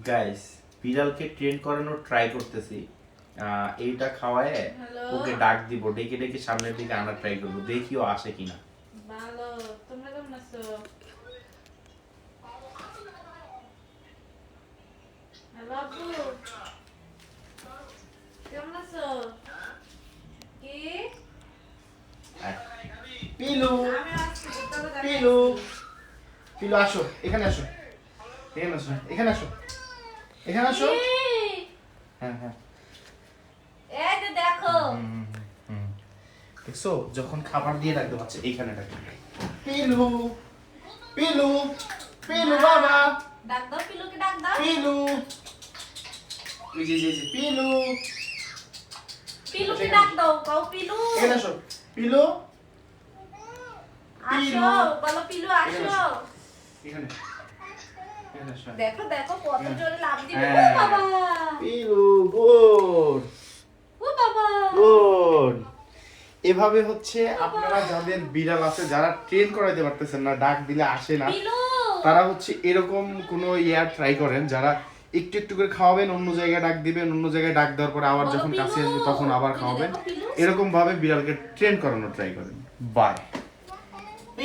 Guys বিড়ালকে train করানোর try করতেছি। এইটা খাওয়ায় ওকে ডাক দিব, ডেকে ডেকে সামনের দিকে আনার ট্রাই করবো, দেখি ও আসে কিনা। ভালো, তোমরা কেমন আছো? হ্যালো আপু, কেমন আছো? কি? পিলু আমি আসছি, তবে দেখা পিলু পিলু আসো, এখানে আসো, এখানে আসো, এখানে আসো, এখানে আসো। কি? হ্যাঁ হ্যাঁ এই যে দেখো। দেখছো, যখন খাবার দিয়ে ডাকতে পারছে এইখানে ডাকতে। পিলু পিলু পিলু বাবা, ডাক দাও, পিলুকে ডাক দাও। পিলু ওই যে যে যে, পিলু পিলুকে ডাক দাও, কও পিলু। এখানে আসো, পিলু পিলু। আসো, বলো পিলু আসো। এখানে এখানে আসো। দেখো দেখো কত জোরে লাফ দিবে। ও হ্যাঁ। বাবা, পিলু গুড ও বাবা। গুড। এভাবে হচ্ছে আপনারা যাদের বিড়াল আছে, যারা ট্রেন করাইতে পারতেছেন না, ডাক দিলে আসে না, পিলু, তারা হচ্ছে এরকম কোনো ইয়ার ট্রাই করেন, যারা একটু একটু করে খাওয়াবেন, অন্য জায়গায় ডাক দিবেন, অন্য জায়গায় ডাক দেওয়ার পরে আবার বলো যখন কাছে পিলু। আসবে তখন আবার এই যে খাওয়াবেন। দেখো পিলু। এরকম ভাবে বিড়ালকে ট্রেন করানোর ট্রাই করেন। বাই।